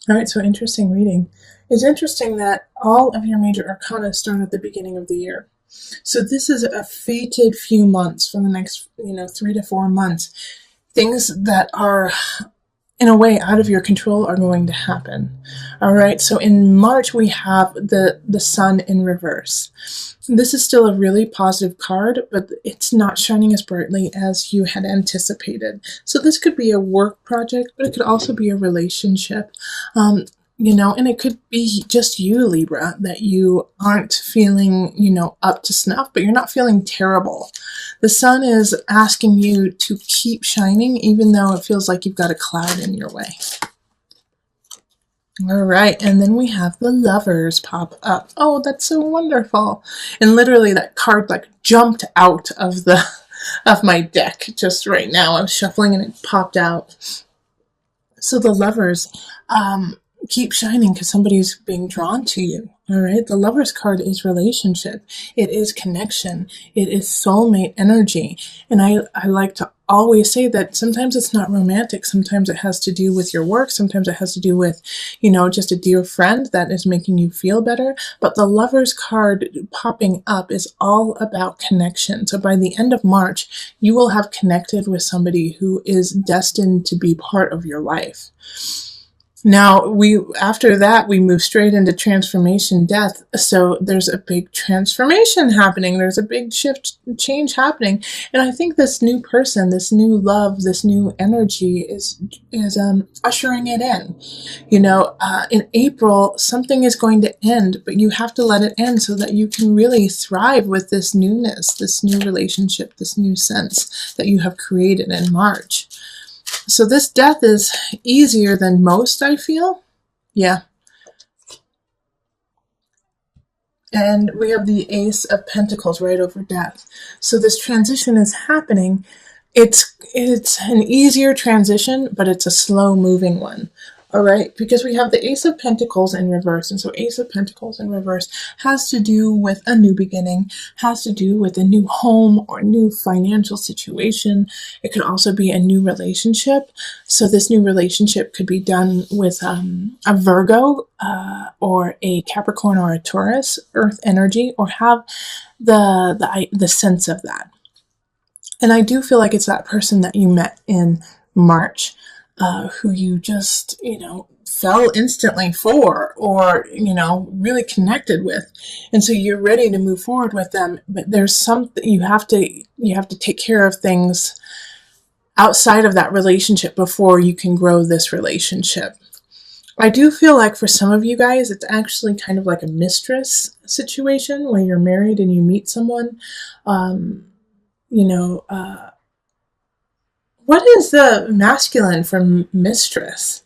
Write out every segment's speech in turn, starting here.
All right, so interesting reading. It's interesting that all of your major arcana start at the beginning of the year. So this is a fated few months for the next, 3 to 4 months. Things that are in a way out of your control are going to happen. All right, so in March we have the sun in reverse. This is still a really positive card, but it's not shining as brightly as you had anticipated. So this could be a work project, but it could also be a relationship. And it could be just you, Libra, that you aren't feeling, up to snuff, but you're not feeling terrible. The sun is asking you to keep shining, even though it feels like you've got a cloud in your way. All right, and then we have the Lovers pop up. Oh, that's so wonderful. And literally that card like jumped out of my deck just right now. I was shuffling and it popped out. So the Lovers, keep shining because somebody's being drawn to you. All right. The Lover's card is relationship. It is connection. It is soulmate energy. And I like to always say that sometimes it's not romantic. Sometimes it has to do with your work. Sometimes it has to do with, just a dear friend that is making you feel better. But the Lover's card popping up is all about connection. So by the end of March, you will have connected with somebody who is destined to be part of your life. Now, after that, we move straight into transformation death. So there's a big transformation happening. There's a big change happening. And I think this new person, this new love, this new energy is ushering it in. In April, something is going to end, but you have to let it end so that you can really thrive with this newness, this new relationship, this new sense that you have created in March. So this death is easier than most, I feel. Yeah. And we have the Ace of Pentacles right over death. So this transition is happening. It's an easier transition, but it's a slow moving one. All right, because we have the Ace of Pentacles in reverse. And so Ace of Pentacles in reverse has to do with a new beginning, has to do with a new home or new financial situation. It could also be a new relationship. So this new relationship could be done with a Virgo or a Capricorn or a Taurus, earth energy, or have the sense of that. And I do feel like it's that person that you met in March. Who you just, fell instantly for or, really connected with. And so you're ready to move forward with them, but there's something you have to take care of things outside of that relationship before you can grow this relationship. I do feel like for some of you guys, it's actually kind of like a mistress situation where you're married and you meet someone, what is the masculine for mistress?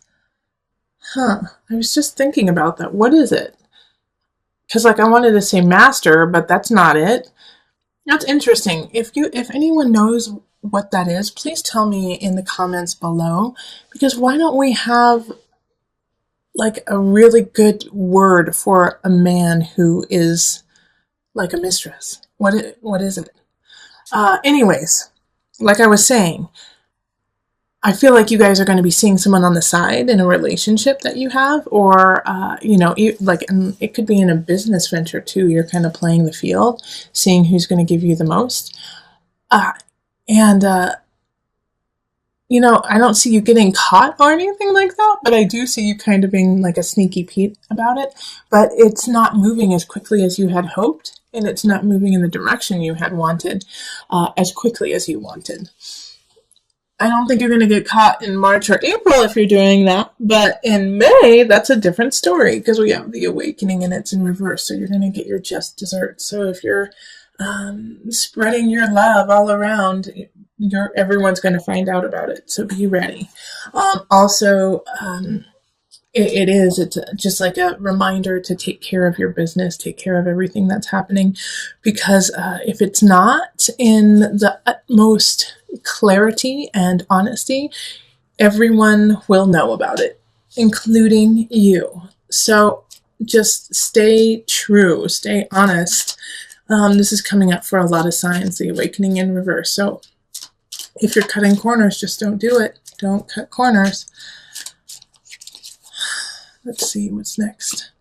I was just thinking about that. What is it? Because I wanted to say master, but that's not it. That's interesting. If anyone knows what that is, please tell me in the comments below. Because why don't we have like a really good word for a man who is like a mistress? What is it? Anyways, like I was saying, I feel like you guys are going to be seeing someone on the side in a relationship that you have, or, and it could be in a business venture too. You're kind of playing the field, seeing who's going to give you the most. I don't see you getting caught or anything like that, but I do see you kind of being like a sneaky Pete about it, but it's not moving as quickly as you had hoped, and it's not moving in the direction you had wanted, as quickly as you wanted. I don't think you're going to get caught in March or April if you're doing that. But in May, that's a different story because we have the awakening and it's in reverse. So you're going to get your just desserts. So if you're spreading your love all around, everyone's going to find out about it. So be ready. It's just like a reminder to take care of your business, take care of everything that's happening, because if it's not in the utmost clarity and honesty, everyone will know about it, including you. So just stay true, stay honest. This is coming up for a lot of signs, the awakening in reverse. So if you're cutting corners, just don't do it. Don't cut corners. Let's see what's next.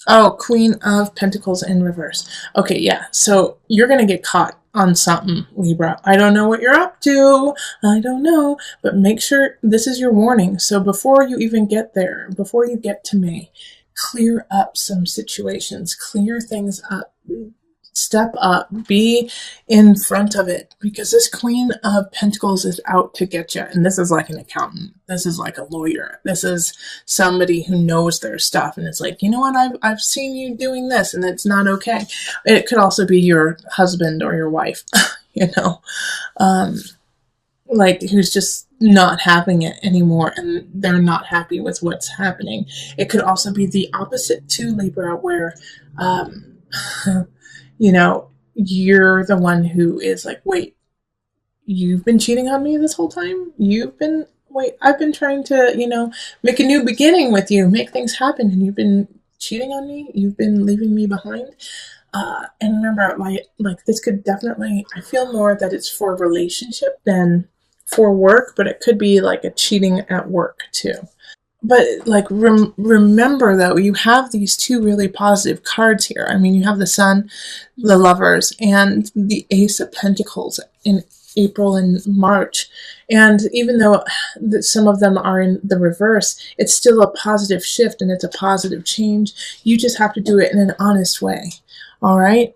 Oh, Queen of Pentacles in reverse. Okay, yeah. So you're going to get caught on something, Libra. I don't know what you're up to. I don't know. But make sure this is your warning. So before you even get there, before you get to May, clear up some situations. Clear things up. Step up, be in front of it, because this Queen of Pentacles is out to get you. And this is like an accountant. This is like a lawyer. This is somebody who knows their stuff. And it's like, you know what? I've seen you doing this and it's not okay. It could also be your husband or your wife, you know, like who's just not having it anymore and they're not happy with what's happening. It could also be the opposite to Libra, where, you know, you're the one who is like, wait, you've been cheating on me this whole time? I've been trying to, you know, make a new beginning with you, make things happen, and you've been cheating on me? You've been leaving me behind? And remember, like this could definitely, I feel more that it's for a relationship than for work, but it could be like a cheating at work too. But like remember though, you have these two really positive cards here. I mean, you have the Sun, the Lovers, and the Ace of Pentacles in April and March. And even though some of them are in the reverse, it's still a positive shift and it's a positive change. You just have to do it in an honest way. All right.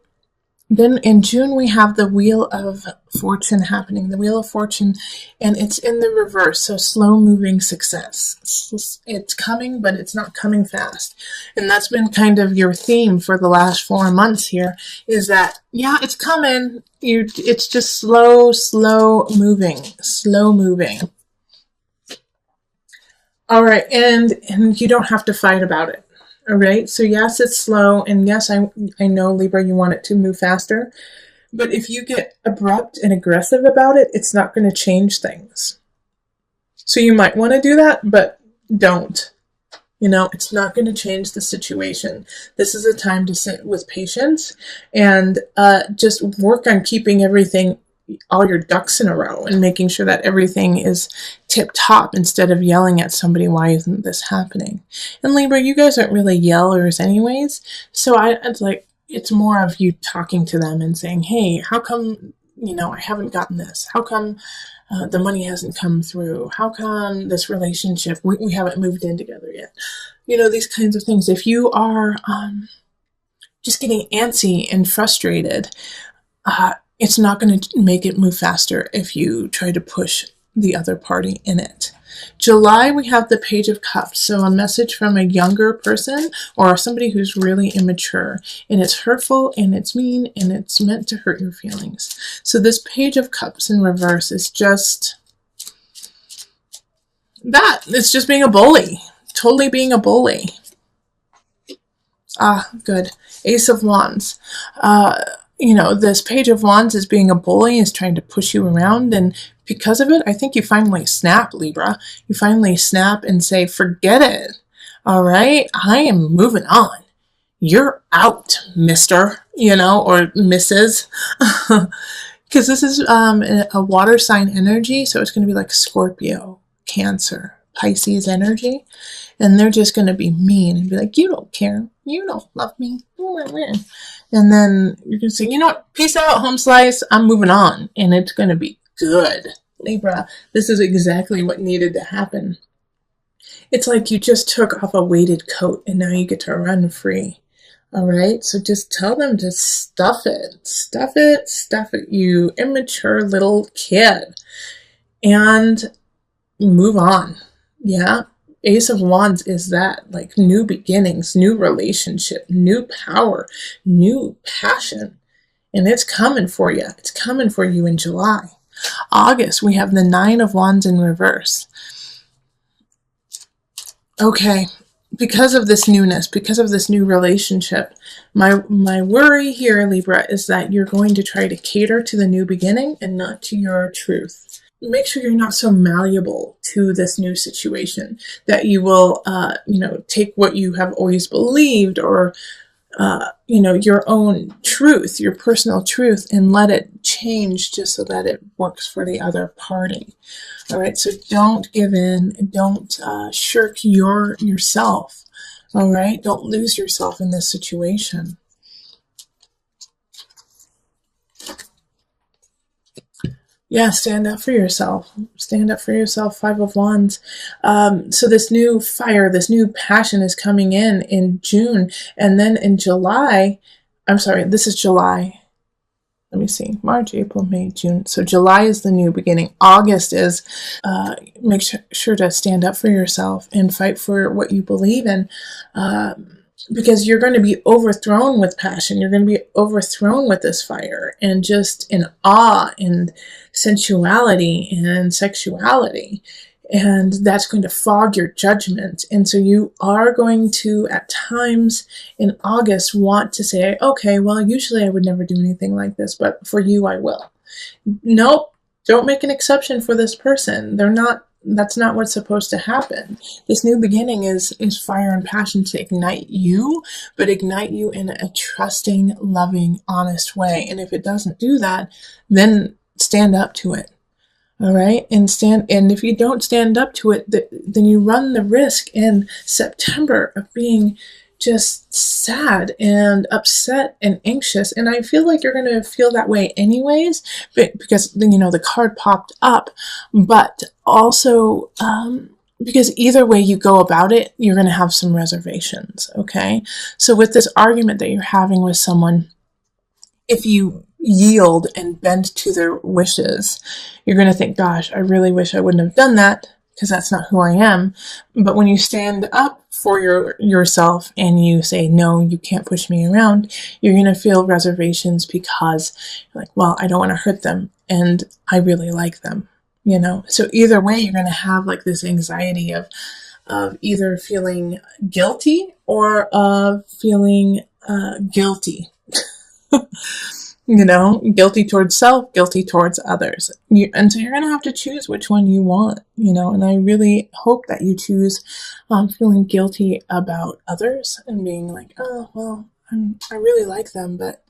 Then in June, we have the Wheel of Fortune happening, the Wheel of Fortune, and it's in the reverse, so slow-moving success. It's coming, but it's not coming fast. And that's been kind of your theme for the last 4 months here, is that, yeah, it's coming. It's just slow moving. All right, and you don't have to fight about it. All right, so yes, it's slow, and yes, I know, Libra, you want it to move faster, but if you get abrupt and aggressive about it, it's not going to change things. So you might want to do that, but don't. You know, it's not going to change the situation. This is a time to sit with patience and just work on keeping everything, all your ducks in a row, and making sure that everything is tip top instead of yelling at somebody, why isn't this happening? And Libra, you guys aren't really yellers anyways, so it's more of you talking to them and saying, hey, how come, you know, I haven't gotten this? How come the money hasn't come through? How come this relationship, we haven't moved in together yet? You know, these kinds of things. If you are just getting antsy and frustrated, it's not going to make it move faster if you try to push the other party in it. July, we have the Page of Cups. So a message from a younger person or somebody who's really immature. And it's hurtful and it's mean and it's meant to hurt your feelings. So this Page of Cups in reverse is just that. It's just being a bully. Totally being a bully. Ah, good. Ace of Wands. You know, this Page of Wands is being a bully, is trying to push you around, and because of it, I think you finally snap, Libra. You finally snap and say, forget it. All right, I am moving on. You're out, mister, you know, or Mrs. Because this is a water sign energy, so it's going to be like Scorpio, Cancer, Pisces energy. And they're just going to be mean and be like, you don't care. You don't love me. And then you're going to say, you know what? Peace out, home slice. I'm moving on. And it's going to be good. Libra, this is exactly what needed to happen. It's like you just took off a weighted coat and now you get to run free. All right? So just tell them to stuff it. Stuff it, you immature little kid. And move on. Yeah? Ace of Wands is that, like new beginnings, new relationship, new power, new passion. And it's coming for you. It's coming for you in July. August, we have the Nine of Wands in reverse. Okay, because of this newness, because of this new relationship, my worry here, Libra, is that you're going to try to cater to the new beginning and not to your truth. Make sure you're not so malleable to this new situation that you will, you know, take what you have always believed or, you know, your own truth, your personal truth, and let it change just so that it works for the other party. All right, so don't give in, don't shirk yourself. All right? Don't lose yourself in this situation. Yeah, stand up for yourself. Stand up for yourself, Five of Wands. So this new fire, this new passion is coming in June. And then in July, I'm sorry, this is July. Let me see, March, April, May, June. So July is the new beginning. August is make sure to stand up for yourself and fight for what you believe in. Because you're going to be overthrown with passion. You're going to be overthrown with this fire and just in awe and sensuality and sexuality. And that's going to fog your judgment. And so you are going to, at times in August, want to say, okay, well, usually I would never do anything like this, but for you, I will. Nope, don't make an exception for this person. That's not what's supposed to happen. This new beginning is fire and passion to ignite you, but ignite you in a trusting, loving, honest way. And if it doesn't do that, then stand up to it. All right. And if you don't stand up to it, then you run the risk in September of being just sad and upset and anxious. And I feel like you're going to feel that way anyways, because, the card popped up, but also, because either way you go about it, you're going to have some reservations. Okay. So with this argument that you're having with someone, if you yield and bend to their wishes, you're going to think, gosh, I really wish I wouldn't have done that because that's not who I am. But when you stand up for yourself and you say, no, you can't push me around, you're going to feel reservations because you're like, well, I don't want to hurt them and I really like them, So either way, you're going to have like this anxiety of either feeling guilty or of feeling guilty. Guilty towards self, guilty towards others. And so you're going to have to choose which one you want, and I really hope that you choose feeling guilty about others and being like, oh, well, I really like them, but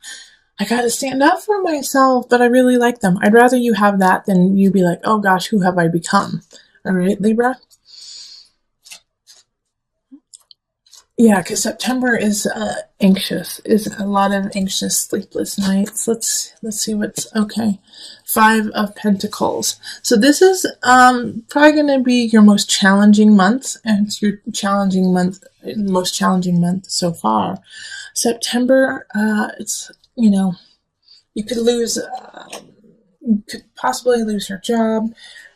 I got to stand up for myself, but I really like them. I'd rather you have that than you be like, oh gosh, who have I become? All right, Libra? Yeah, because September is anxious, is a lot of anxious, sleepless nights. Let's see what's okay. 5 of Pentacles. So this is probably going to be your most challenging month, and it's your most challenging month so far. September, it's you could possibly lose your job.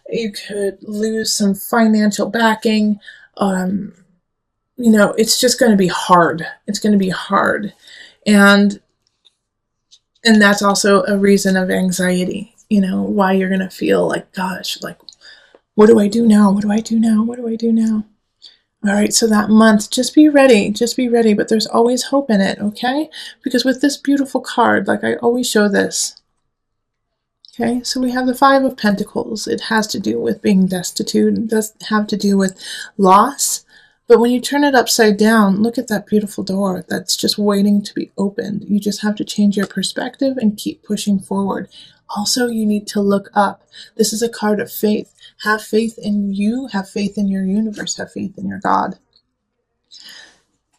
You could lose some financial backing. It's just going to be hard. It's going to be hard. And that's also a reason of anxiety, why you're going to feel like, gosh, like, what do I do now? What do I do now? What do I do now? All right. So that month, just be ready, but there's always hope in it. Okay. Because with this beautiful card, like I always show this. Okay. So we have the 5 of Pentacles. It has to do with being destitute. It does have to do with loss. But when you turn it upside down, look at that beautiful door that's just waiting to be opened. You just have to change your perspective and keep pushing forward. Also, you need to look up. This is a card of faith. Have faith in you, have faith in your universe, have faith in your God.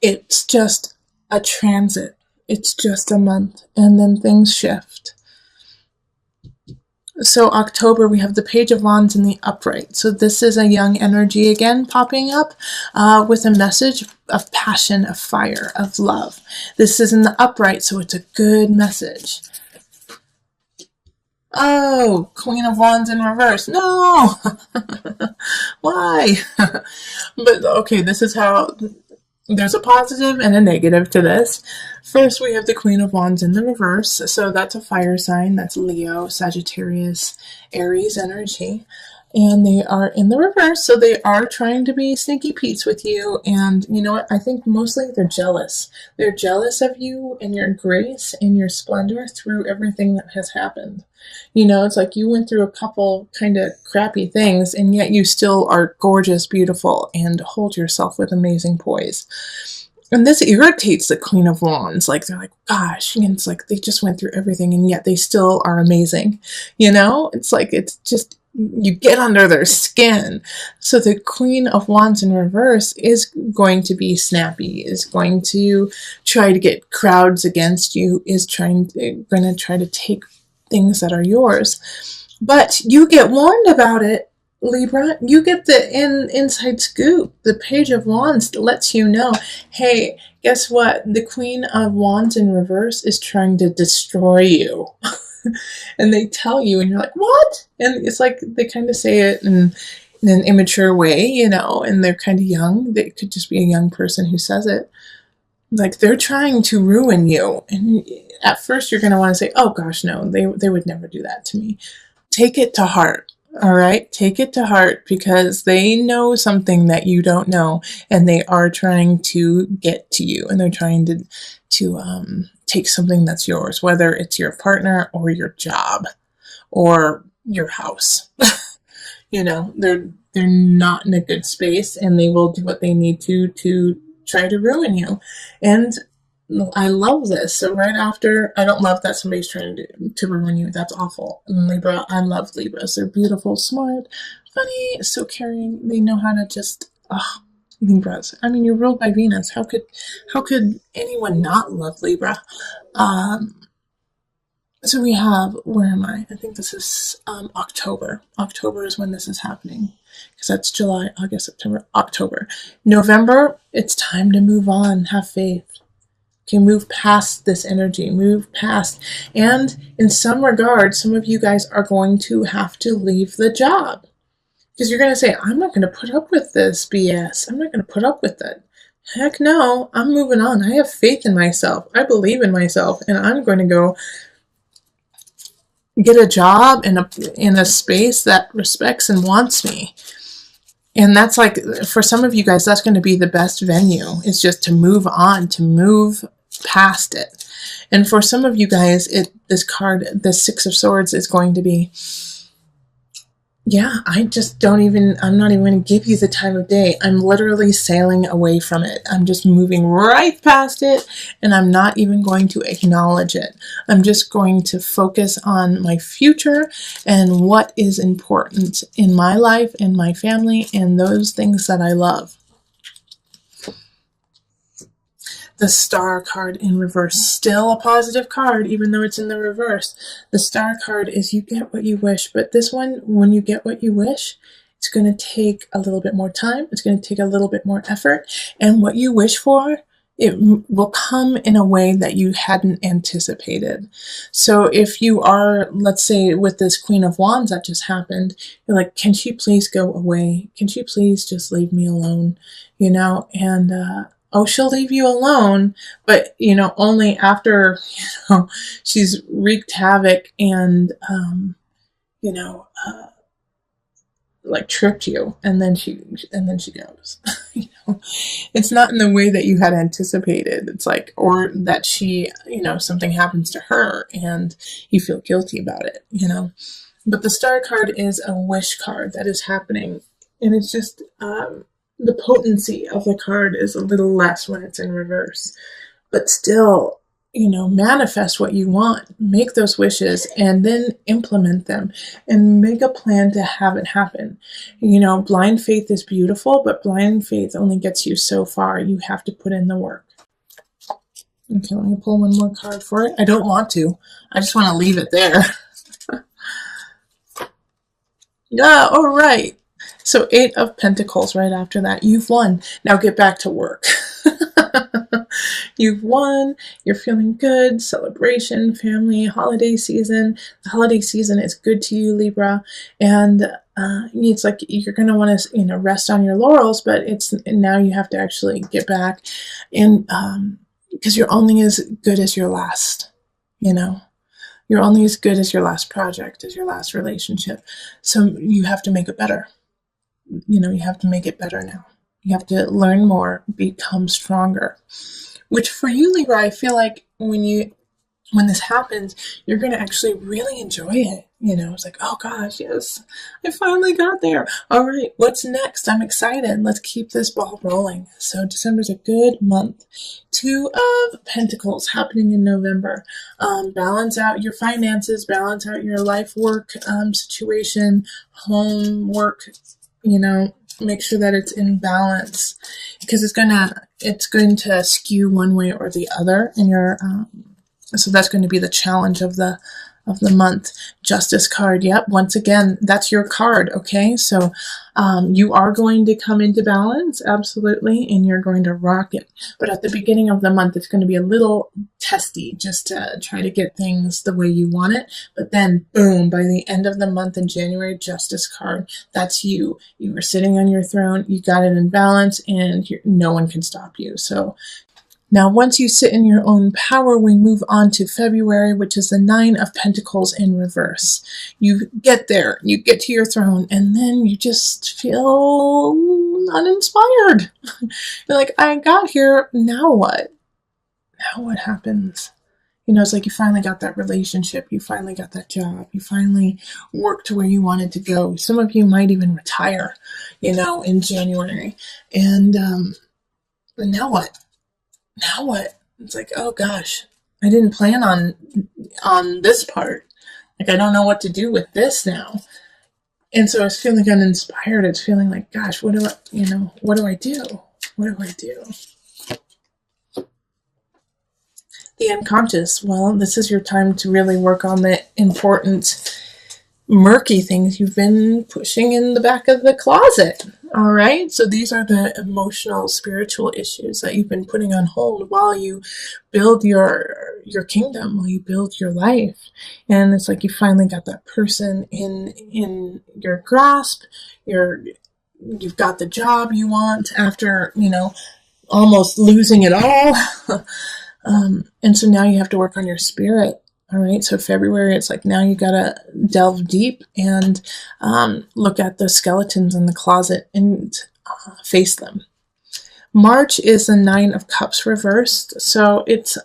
It's just a transit. It's just a month, and then things shift. So October, we have the Page of Wands in the upright. So this is a young energy again popping up with a message of passion, of fire, of love. This is in the upright, so it's a good message. Oh, Queen of Wands in reverse. No! Why? But okay, this is how... There's a positive and a negative to this. First, we have the Queen of Wands in the reverse. So that's a fire sign. That's Leo, Sagittarius, Aries energy. And they are in the reverse. So they are trying to be sneaky Pete's with you. And you know what? I think mostly they're jealous. They're jealous of you and your grace and your splendor through everything that has happened. It's like you went through a couple kind of crappy things, and yet you still are gorgeous, beautiful, and hold yourself with amazing poise. And this irritates the Queen of Wands. Like, they're like, gosh, it's like they just went through everything, and yet they still are amazing. It's like, it's just you get under their skin. So the Queen of Wands in reverse is going to be snappy, is going to try to get crowds against you, is going to try to take things that are yours. But you get warned about it, Libra. You get the inside scoop. The Page of Wands lets you know, hey, guess what? The Queen of Wands in reverse is trying to destroy you. And they tell you, and you're like, what? And it's like they kind of say it in an immature way, you know, and they're kind of young. They could just be a young person who says it. Like, they're trying to ruin you. And at first you're going to want to say, oh gosh, no, they would never do that to me. Take it to heart. All right, take it to heart, because they know something that you don't know, and they are trying to get to you, and they're trying to take something that's yours, whether it's your partner or your job or your house. You know, they're not in a good space, and they will do what they need to try to ruin you. And I love this. So right after, I don't love that somebody's trying to ruin you. That's awful. And Libra, I love Libras. They're beautiful, smart, funny, so caring. They know how to just, Libras. I mean, you're ruled by Venus. How could anyone not love Libra? So we have, where am I? I think this is October. October is when this is happening, because that's July, August, September, October. November, it's time to move on. Have faith. Okay, move past this energy, move past. And in some regard, some of you guys are going to have to leave the job, because you're going to say, I'm not going to put up with this BS. I'm not going to put up with it. Heck no, I'm moving on. I have faith in myself. I believe in myself, and I'm going to go get a job in a space that respects and wants me. And that's like, for some of you guys, that's going to be the best venue, is just to move on, to move past it. And for some of you guys, this card, the Six of Swords, is going to be, yeah, I'm not even going to give you the time of day. I'm literally sailing away from it. I'm just moving right past it, and I'm not even going to acknowledge it. I'm just going to focus on my future and what is important in my life and my family and those things that I love. The Star card in reverse, still a positive card, even though it's in the reverse. The Star card is you get what you wish, but this one, when you get what you wish, it's going to take a little bit more time. It's going to take a little bit more effort. And what you wish for, it will come in a way that you hadn't anticipated. So if you are, let's say with this Queen of Wands that just happened, you're like, can she please go away? Can she please just leave me alone? You know, and, she'll leave you alone, but, you know, only after, you know, she's wreaked havoc and, you know, like tripped you, and then she goes. You know, it's not in the way that you had anticipated. It's like, or that she, you know, something happens to her and you feel guilty about it, you know. But the Star card is a wish card that is happening, and it's just, the potency of the card is a little less when it's in reverse, but still, you know, manifest what you want, make those wishes, and then implement them and make a plan to have it happen. You know, blind faith is beautiful, but blind faith only gets you so far. You have to put in the work. Okay, let me pull one more card for it. I don't want to. I just want to leave it there. Yeah, all right. So 8 of Pentacles right after that. You've won. Now get back to work. You've won. You're feeling good. Celebration, family, holiday season. The holiday season is good to you, Libra. And it's like you're going to want to, you know, rest on your laurels, but it's now you have to actually get back. And because you're only as good as your last, you know. You're only as good as your last project, as your last relationship. So you have to make it better. You know, you have to make it better now. You have to learn more, become stronger. Which for you, Libra, I feel like when you when this happens, you're going to actually really enjoy it. It's like, oh gosh, yes, I finally got there. All right, what's next? I'm excited. Let's keep this ball rolling. So December's a good month. Two of Pentacles happening in November. Balance out your finances, balance out your life work situation, home work, make sure that it's in balance, because it's going to skew one way or the other in your so that's going to be the challenge of the month. Justice card. Yep. Once again, that's your card. Okay. So, you are going to come into balance. Absolutely. And you're going to rock it. But at the beginning of the month, it's going to be a little testy just to try to get things the way you want it. But then boom, by the end of the month in January, Justice card. That's you. You were sitting on your throne. You got it in balance and no one can stop you. So, now, once you sit in your own power, we move on to February, which is the 9 of Pentacles in reverse. You get there, you get to your throne, and then you just feel uninspired. You're like, I got here, now what? Now what happens? It's like you finally got that relationship, you finally got that job, you finally worked to where you wanted to go. Some of you might even retire, in January. And now what? Now what? It's like, oh gosh, I didn't plan on this part. Like, I don't know what to do with this now. And so I was feeling uninspired. It's feeling like, gosh, what do I do? What do I do? The unconscious. Well, this is your time to really work on the important, murky things you've been pushing in the back of the closet. All right. So these are the emotional, spiritual issues that you've been putting on hold while you build your kingdom, while you build your life. And it's like you finally got that person in your grasp. You've got the job you want after, almost losing it all. And so now you have to work on your spirit. All right, so February, it's like now you got to delve deep and look at the skeletons in the closet and face them. March is the 9 of Cups reversed, so it's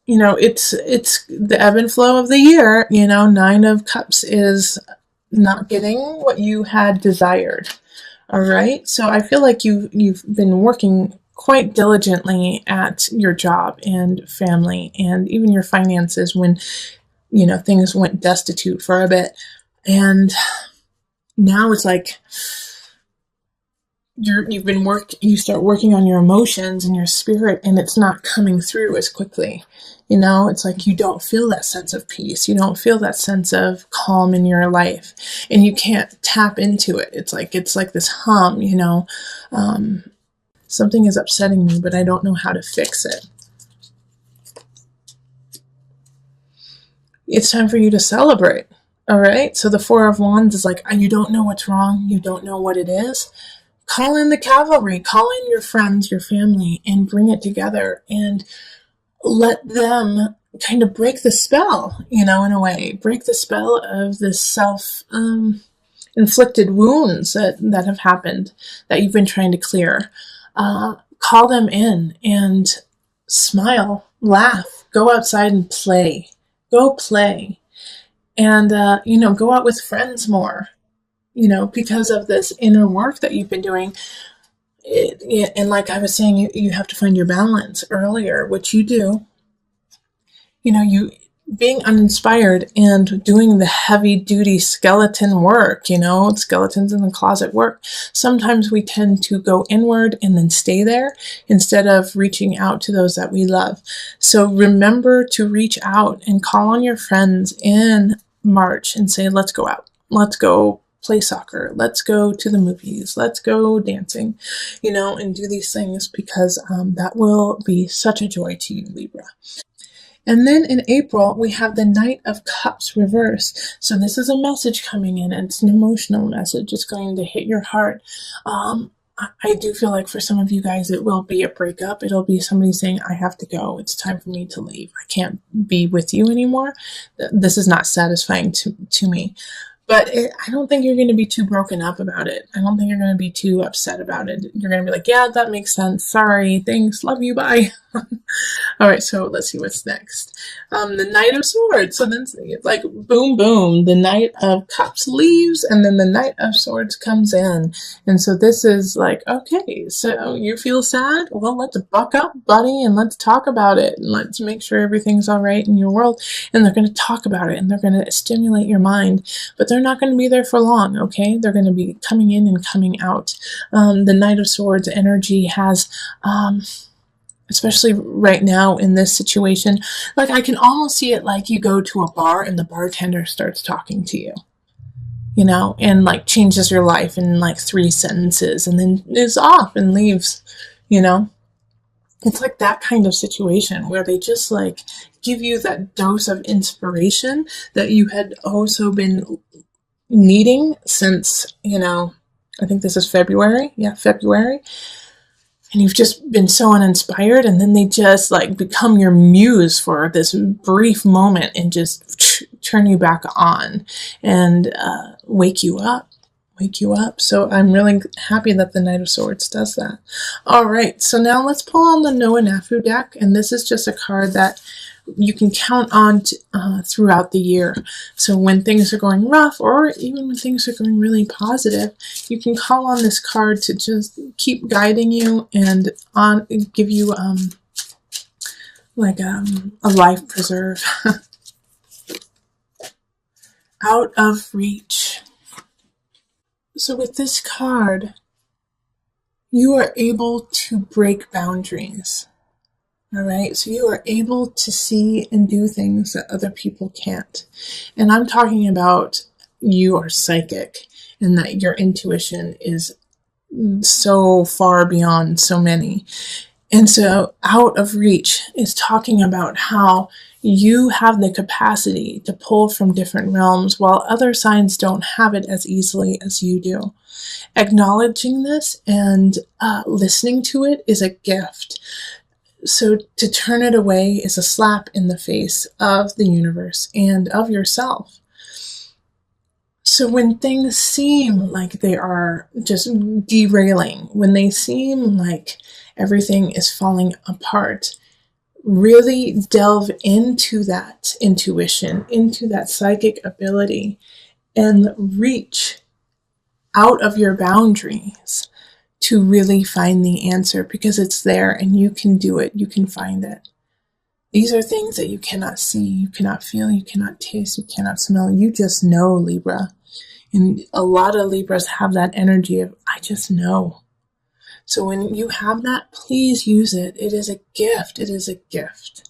it's the ebb and flow of the year. 9 of Cups is not getting what you had desired. All right, so I feel like you've been working quite diligently at your job and family and even your finances when, things went destitute for a bit. And now it's like you start working on your emotions and your spirit, and it's not coming through as quickly. It's like you don't feel that sense of peace. You don't feel that sense of calm in your life, and you can't tap into it. It's like this hum, something is upsetting me, but I don't know how to fix it. It's time for you to celebrate. All right. So the 4 of Wands is like, you don't know what's wrong. You don't know what it is. Call in the cavalry, call in your friends, your family, and bring it together and let them kind of break the spell, in a way, break the spell of this inflicted wounds that have happened that you've been trying to clear. Call them in and smile, laugh, go outside and play. Go play. And, go out with friends more, because of this inner work that you've been doing. And like I was saying, you have to find your balance earlier, which you do. You being uninspired and doing the heavy duty skeleton work, skeletons in the closet work. Sometimes we tend to go inward and then stay there instead of reaching out to those that we love. So remember to reach out and call on your friends in March and say, let's go out. Let's go play soccer. Let's go to the movies. Let's go dancing, and do these things because that will be such a joy to you, Libra. And then in April, we have the Knight of Cups reversed. So this is a message coming in, and it's an emotional message. It's going to hit your heart. I do feel like for some of you guys, it will be a breakup. It'll be somebody saying, I have to go. It's time for me to leave. I can't be with you anymore. This is not satisfying to me. But I don't think you're going to be too broken up about it. I don't think you're going to be too upset about it. You're going to be like, yeah, that makes sense. Sorry. Thanks. Love you. Bye. All right, so let's see what's next. The Knight of Swords. So then it's like boom, boom. The Knight of Cups leaves, and then the Knight of Swords comes in. And so this is like, okay, so you feel sad? Well, let's buck up, buddy, and let's talk about it. And let's make sure everything's all right in your world. And they're going to talk about it, and they're going to stimulate your mind. But they're not going to be there for long, okay? They're going to be coming in and coming out. The Knight of Swords energy has... especially right now in this situation, like I can almost see it like you go to a bar and the bartender starts talking to you, you know, and like changes your life in like 3 sentences and then is off and leaves, you know. It's like that kind of situation where they just like give you that dose of inspiration that you had also been needing since, you know, I think this is February. Yeah, February. And you've just been so uninspired, and then they just like become your muse for this brief moment and just turn you back on and wake you up. So I'm really happy that the Knight of Swords does that. All right, so now let's pull on the Noah Nafu deck, and this is just a card that you can count on throughout the year. So when things are going rough, or even when things are going really positive, you can call on this card to just keep guiding you and give you like a life preserve. Out of reach. So with this card, you are able to break boundaries. All right, so you are able to see and do things that other people can't. And I'm talking about you are psychic and that your intuition is so far beyond so many. And so out of reach is talking about how you have the capacity to pull from different realms while other signs don't have it as easily as you do. Acknowledging this and listening to it is a gift. So to turn it away is a slap in the face of the universe and of yourself. So when things seem like they are just derailing, when they seem like everything is falling apart, really delve into that intuition, into that psychic ability, and reach out of your boundaries to really find the answer, because it's there and you can do it. You can find it. These are things that you cannot see, you cannot feel, you cannot taste, you cannot smell. You just know, Libra. And a lot of Libras have that energy of, I just know. So when you have that, please use it. It is a gift. It is a gift.